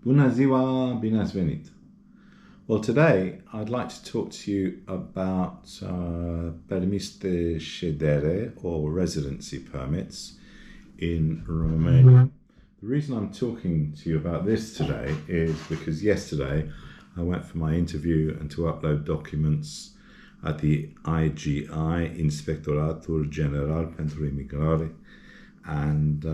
Bună ziua, bine ați venit. Well, today I'd like to talk to you about Permis de ședere or residency permits in Romania. The reason I'm talking to you about this today is because yesterday I went for my interview and to upload documents at the IGI, Inspectoratul General pentru Imigrare, and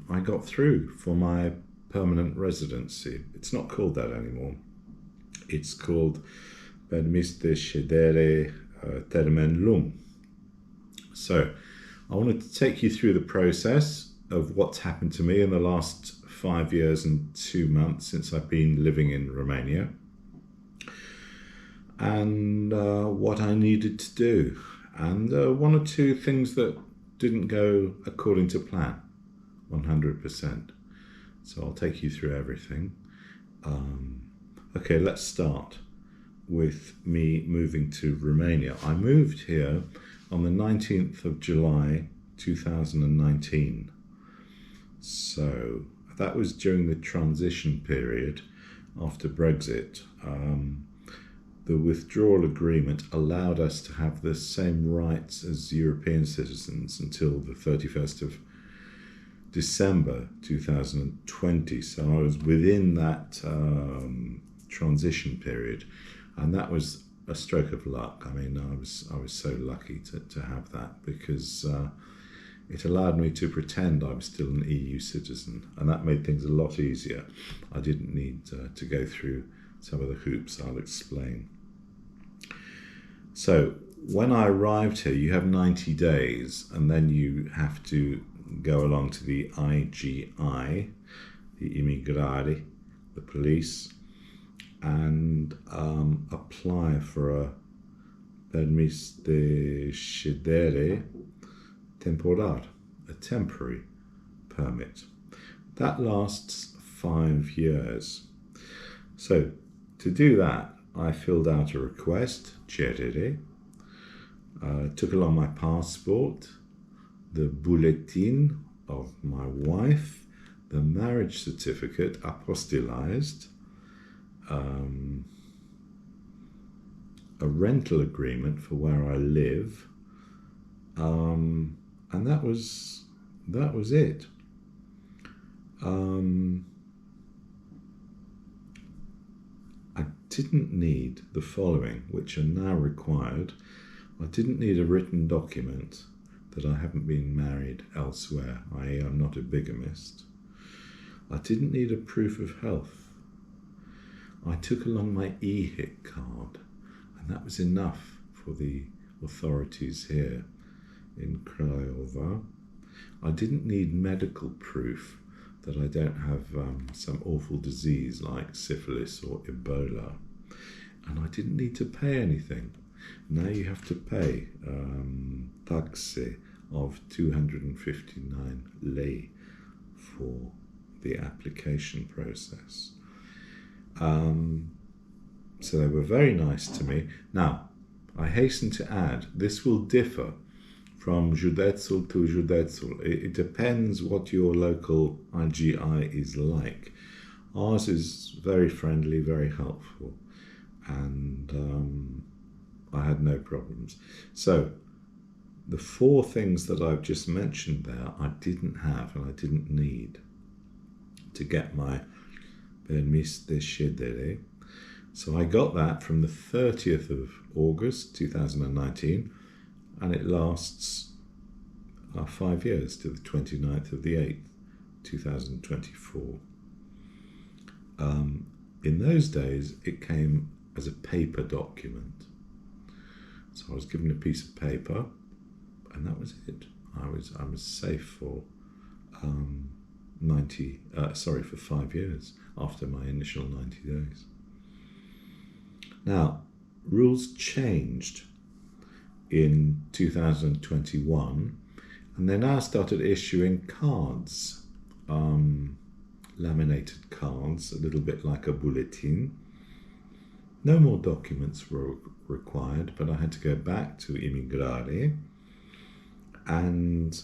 I got through for my permanent residency. It's not called that anymore. It's called Permis de ședere termen lung. So I wanted to take you through the process of what's happened to me in the last 5 years and 2 months since I've been living in Romania, and what I needed to do, and one or two things that didn't go according to plan 100%. So I'll take you through everything. Okay, let's start with me moving to Romania. I moved here on the 19th of July 2019. So that was during the transition period after Brexit. The withdrawal agreement allowed us to have the same rights as European citizens until the 31st of December 2020. So I was within that transition period, and that was a stroke of luck. I mean, I was so lucky to have that, because it allowed me to pretend I was still an EU citizen, and that made things a lot easier. I didn't need to go through some of the hoops I'll explain. So when I arrived here, you have 90 days, and then you have to go along to the IGI, the Imigrare, the police, and apply for a Permis de ședere temporar, a temporary permit. That lasts 5 years. So to do that, I filled out a request, ședere, took along my passport, the bulletin of my wife, the marriage certificate apostillized, a rental agreement for where I live, and that was it. I didn't need the following, which are now required. I didn't need a written document that I haven't been married elsewhere, i.e. I'm not a bigamist. I didn't need a proof of health. I took along my EHIC card, and that was enough for the authorities here in Craiova. I didn't need medical proof that I don't have some awful disease like syphilis or Ebola. And I didn't need to pay anything. Now you have to pay taxe of 259 lei for the application process. So they were very nice to me. Now, I hasten to add, this will differ from județul to județul. It depends what your local IGI is like. Ours is very friendly, very helpful, and I had no problems. So the 4 things that I've just mentioned there, I didn't have and I didn't need to get my Permis de ședere. So I got that from the 30th of August 2019, and it lasts 5 years to the 29th of the 8th, 2024. In those days, it came as a paper document. So I was given a piece of paper, and that was it. I was safe for 5 years after my initial 90 days. Now, rules changed in 2021, and they now started issuing cards, laminated cards, a little bit like a bulletin. No more documents were required, but I had to go back to Imigrare, and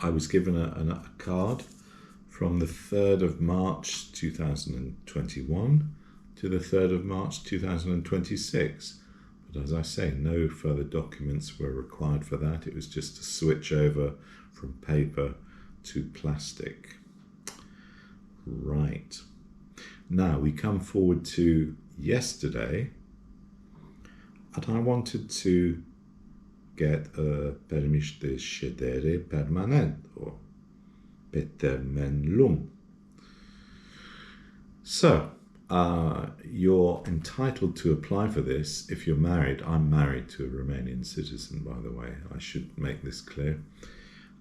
I was given a card from the 3rd of March 2021 to the 3rd of March 2026. But as I say, no further documents were required for that. It was just a switch over from paper to plastic. Right. Now we come forward to yesterday, and I wanted to get a Permis de ședere permanent, or pe termen lung. So, you're entitled to apply for this if you're married. I'm married to a Romanian citizen, by the way. I should make this clear.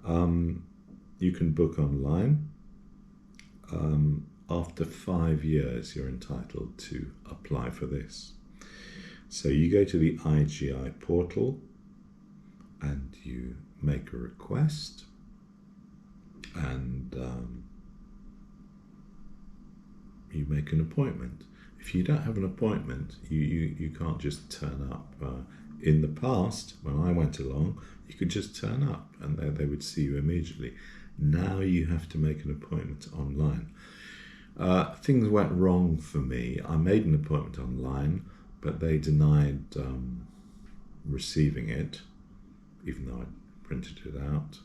You can book online. After 5 years, you're entitled to apply for this. So you go to the IGI portal and you make a request, and you make an appointment. If you don't have an appointment, you can't just turn up. In the past, when I went along, you could just turn up and they would see you immediately. Now you have to make an appointment online. Things went wrong for me. I made an appointment online, but they denied receiving it, even though I printed it out.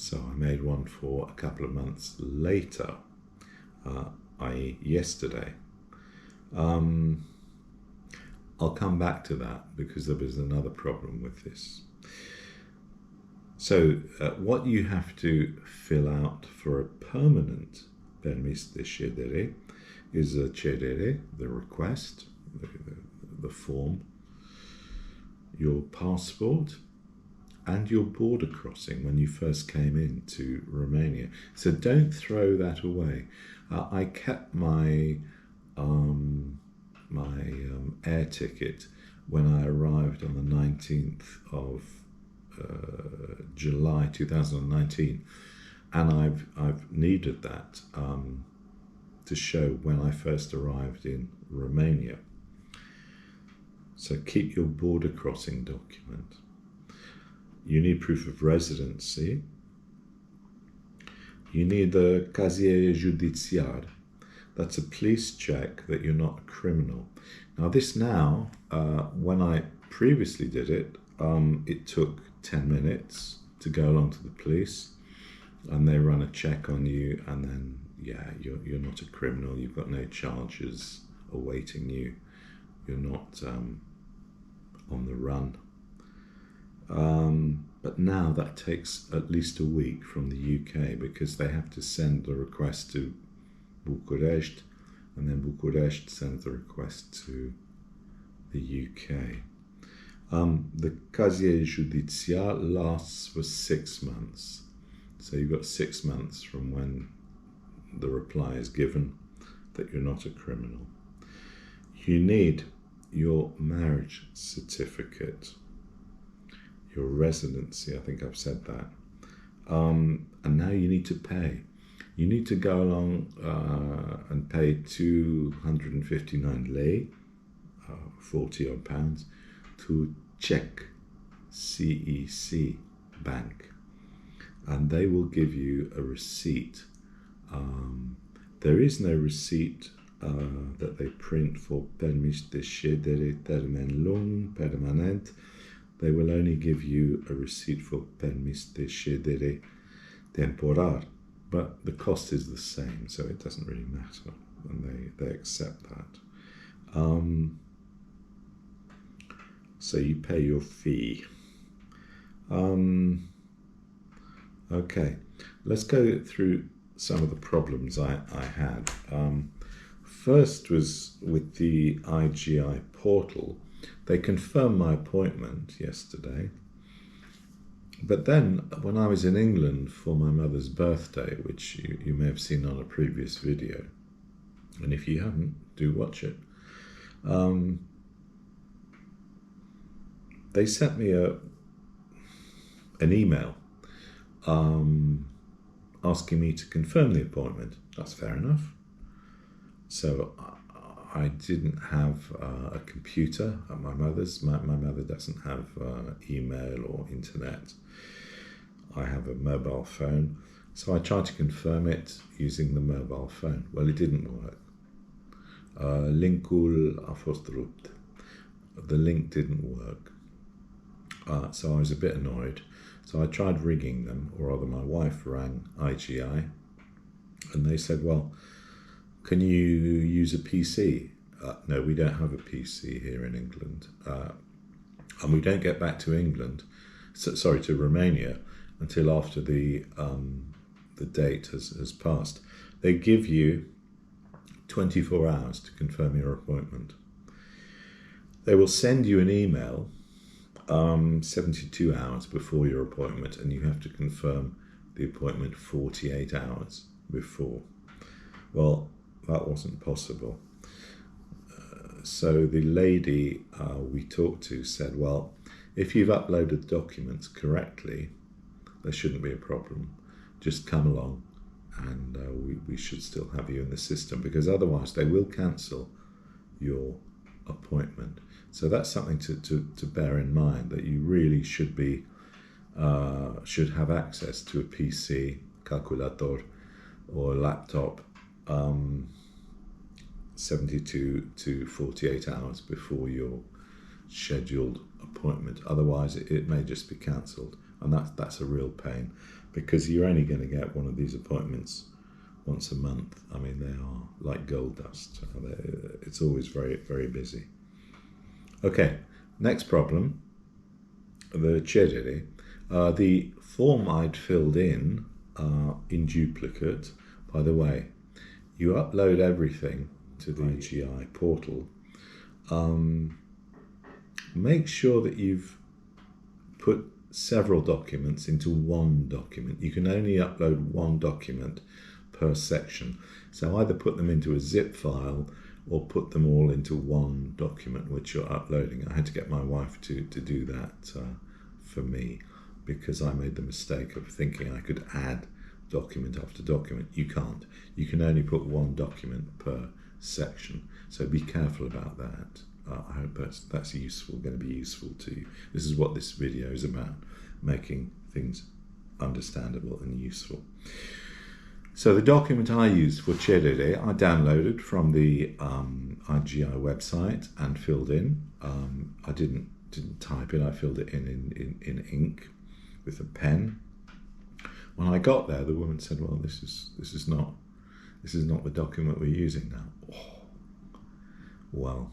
So I made one for a couple of months later, i.e. yesterday. I'll come back to that because there was another problem with this. So what you have to fill out for a permanent Permis de ședere is a ședere, the request, the form, your passport, and your border crossing when you first came into Romania. So don't throw that away. I kept my air ticket when I arrived on the 19th of July 2019, and I've needed that to show when I first arrived in Romania. So keep your border crossing document. You need proof of residency. You need the casier judiciar. That's a police check that you're not a criminal. Now this when I previously did it, it took 10 minutes to go along to the police, and they run a check on you, and then you're not a criminal. You've got no charges awaiting you. You're not on the run. But now that takes at least a week from the UK, because they have to send the request to Bucharest, and then Bucharest sends the request to the UK. The casier judiciar lasts for 6 months. So you've got 6 months from when the reply is given that you're not a criminal. You need your marriage certificate, your residency, I think I've said that. And now you need to pay. You need to go along and pay 259 lei, 40 odd pounds, to Czech CEC bank, and they will give you a receipt. There is no receipt that they print for Permis de ședere termen lung permanent. They will only give you a receipt for Permis de ședere temporar, but the cost is the same, so it doesn't really matter, and they accept that. So you pay your fee. Okay, let's go through some of the problems I had. First was with the IGI portal. They confirmed my appointment yesterday, but then when I was in England for my mother's birthday, which you may have seen on a previous video, and if you haven't, do watch it, they sent me an email asking me to confirm the appointment. That's fair enough. So I didn't have a computer at my mother's. My mother doesn't have email or internet. I have a mobile phone. So I tried to confirm it using the mobile phone. Well, it didn't work. Linkul a fost rupt. The link didn't work. So I was a bit annoyed. So I tried ringing them, or rather my wife rang IGI, and they said, well, can you use a PC? No, we don't have a PC here in England. And we don't get back to England, to Romania, until after the date has passed. They give you 24 hours to confirm your appointment. They will send you an email 72 hours before your appointment, and you have to confirm the appointment 48 hours before. Well, that wasn't possible. So the lady we talked to said, well, if you've uploaded documents correctly, there shouldn't be a problem. Just come along and we should still have you in the system, because otherwise they will cancel your appointment. So that's something to bear in mind, that you really should have access to a PC, calculator, or laptop 72 to 48 hours before your scheduled appointment. Otherwise it may just be cancelled, and that's a real pain, because you're only going to get one of these appointments once a month. I mean, they are like gold dust. It's always very, very busy. Okay, next problem, the ședere. The form I'd filled in duplicate. By the way, you upload everything to the IGI portal. Make sure that you've put several documents into one document. You can only upload one document per section. So either put them into a zip file or put them all into one document which you're uploading. I had to get my wife to do that for me, because I made the mistake of thinking I could add document after document. You can't. You can only put one document per section. So be careful about that. I hope that's going to be useful to you. This is what this video is about, making things understandable and useful. So the document I used for ședere, I downloaded from the IGI website and filled in. I didn't type it. I filled it in ink with a pen. When I got there, the woman said, "Well, this is not the document we're using now." Oh, well.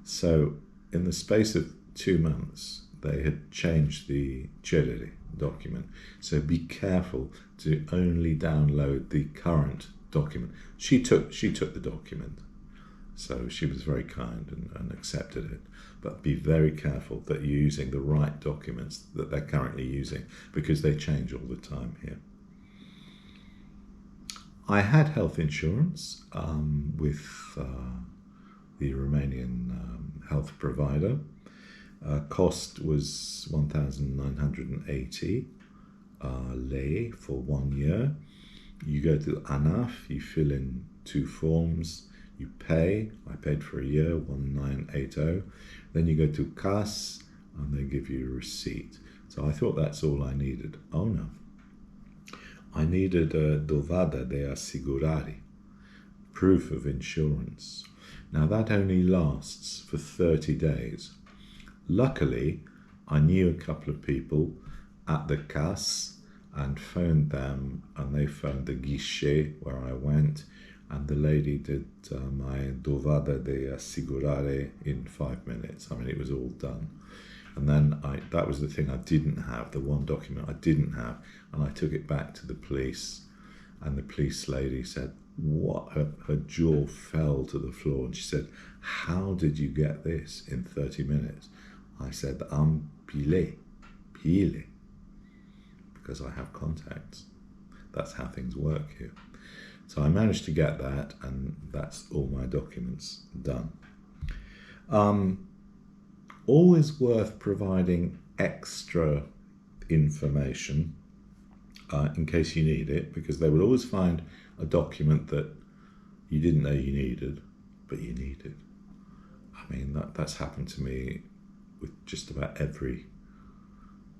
So in the space of 2 months, they had changed the ședere document. So be careful to only download the current document. She took the document, so she was very kind and accepted it. But be very careful that you're using the right documents that they're currently using, because they change all the time here. I had health insurance with the Romanian health provider. Cost was 1,980 lei for 1 year. You go to ANAF, you fill in 2 forms, you pay. I paid for a year, 1,980. Then you go to CAS and they give you a receipt. So I thought that's all I needed. Oh no. I needed a dovada de asigurare, proof of insurance. Now that only lasts for 30 days. Luckily, I knew a couple of people at the CAS and phoned them, and they phoned the guichet where I went, and the lady did my dovada de asigurare in 5 minutes. I mean, it was all done. And then that was the thing I didn't have, the one document I didn't have, and I took it back to the police, and the police lady said, what? Her jaw fell to the floor, and she said, "How did you get this in 30 minutes? I said, pile, because I have contacts. That's how things work here. So I managed to get that, and that's all my documents done. Always worth providing extra information in case you need it, because they will always find a document that you didn't know you needed, but you needed. I mean, that's happened to me with just about every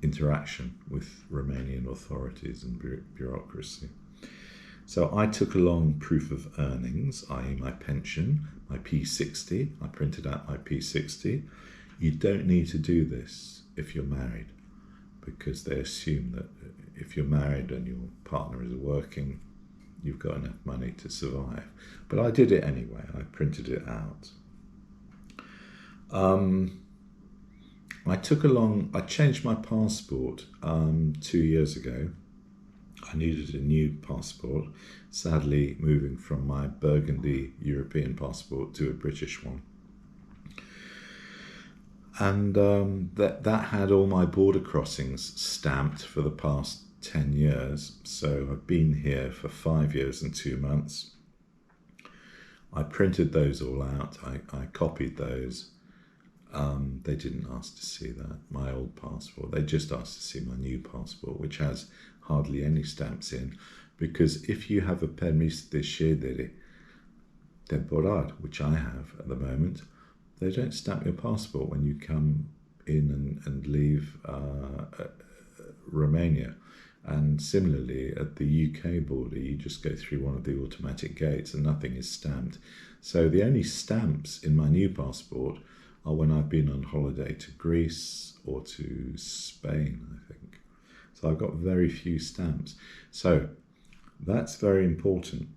interaction with Romanian authorities and bureaucracy. So I took along proof of earnings, i.e. my pension, my P60. I printed out my P60. You don't need to do this if you're married, because they assume that if you're married and your partner is working, you've got enough money to survive. But I did it anyway. I printed it out. I changed my passport 2 years ago. I needed a new passport, sadly moving from my Burgundy European passport to a British one. And that had all my border crossings stamped for the past 10 years. So I've been here for 5 years and 2 months. I printed those all out. I copied those. They didn't ask to see that, my old passport. They just asked to see my new passport, which has hardly any stamps in, because if you have a Permis de ședere temporar, which I have at the moment, they don't stamp your passport when you come in and leave Romania. And similarly, at the UK border, you just go through one of the automatic gates and nothing is stamped. So the only stamps in my new passport are when I've been on holiday to Greece or to Spain, I think. So I've got very few stamps. So that's very important,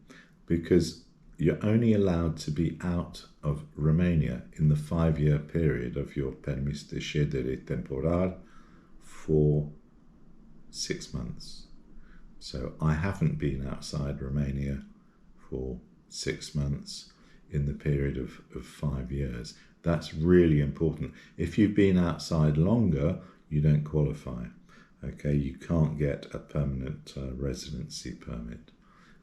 because you're only allowed to be out of Romania in the 5-year period of your Permis de ședere temporar for 6 months. So I haven't been outside Romania for 6 months in the period of 5 years. That's really important. If you've been outside longer, you don't qualify. Okay, you can't get a permanent residency permit.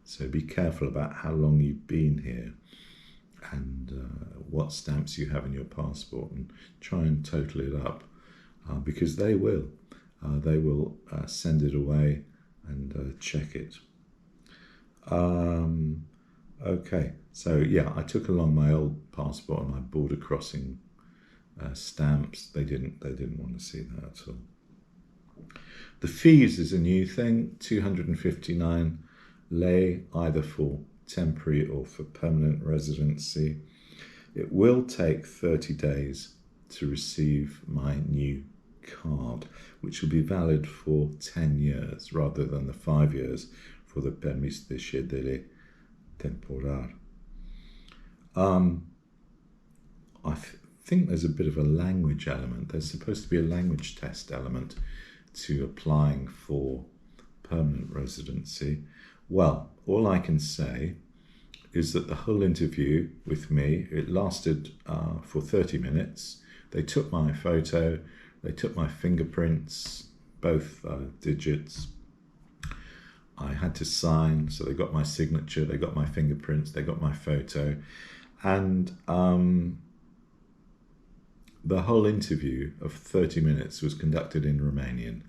So be careful about how long you've been here and what stamps you have in your passport, and try and total it up, because they will. They will send it away and check it. Okay, so yeah, I took along my old passport and my border crossing stamps. They didn't want to see that at all. The fees is a new thing, 259 lei, either for temporary or for permanent residency. It will take 30 days to receive my new card, which will be valid for 10 years rather than the 5 years for the Permis de ședere temporar. I think there's a bit of a language element. There's supposed to be a language test element to applying for permanent residency. Well, all I can say is that the whole interview with me, it lasted for 30 minutes. They took my photo, they took my fingerprints, both digits. I had to sign, so they got my signature, they got my fingerprints, they got my photo. And the whole interview of 30 minutes was conducted in Romanian.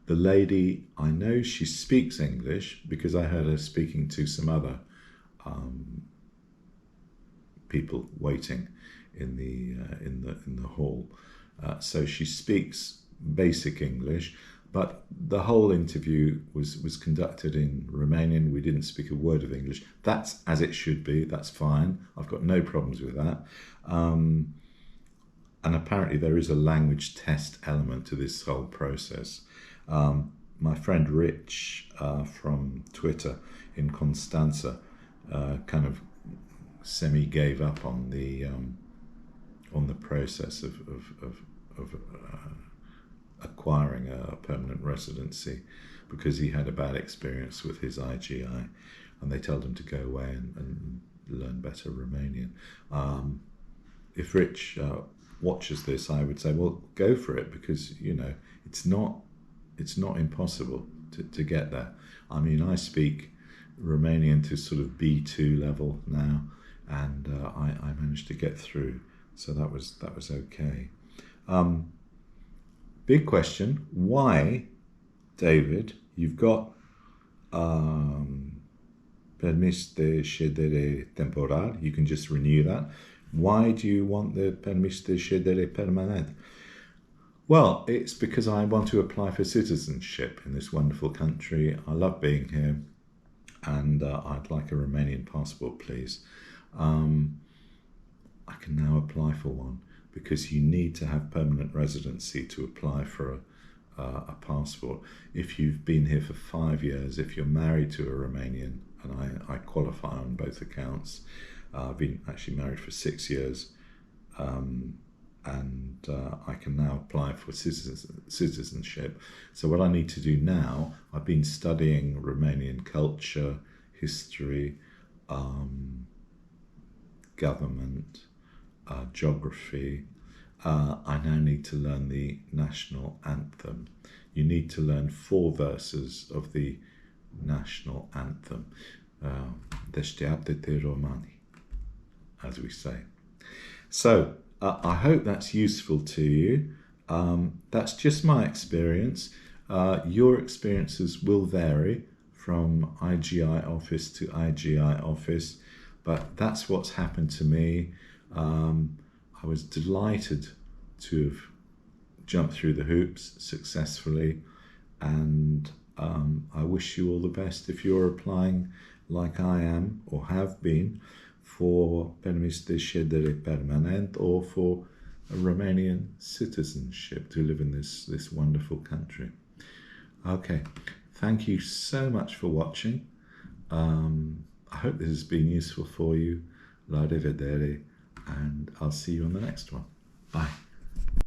The lady, I know she speaks English because I heard her speaking to some other people waiting in the hall. So she speaks basic English, but the whole interview was conducted in Romanian. We didn't speak a word of English. That's as it should be. That's fine. I've got no problems with that. And apparently there is a language test element to this whole process. My friend Rich from Twitter in Constanța kind of semi gave up on the process of acquiring a permanent residency because he had a bad experience with his IGI, and they told him to go away and learn better Romanian. If Rich watches this, I would say, well, go for it, because it's not impossible to get there. I mean, I speak Romanian to sort of B2 level now, and I managed to get through, so that was okay. Big question: why, David? You've got Permis de ședere temporar. You can just renew that. Why do you want the Permis de ședere permanent? Well, it's because I want to apply for citizenship in this wonderful country. I love being here, and I'd like a Romanian passport, please. I can now apply for one because you need to have permanent residency to apply for a passport. If you've been here for 5 years, if you're married to a Romanian, and I qualify on both accounts. I've been actually married for 6 years, and I can now apply for citizenship. So what I need to do now, I've been studying Romanian culture, history, government, geography. I now need to learn the national anthem. You need to learn 4 verses of the national anthem. Deșteaptă-te romani, as we say. So I hope that's useful to you. That's just my experience. Your experiences will vary from IGI office to IGI office, but that's what's happened to me. I was delighted to have jumped through the hoops successfully, and I wish you all the best if you're applying like I am or have been for Permis de ședere permanent or for a Romanian citizenship to live in this wonderful country. Okay, thank you so much for watching. I hope this has been useful for you. La rivedere, and I'll see you on the next one. Bye.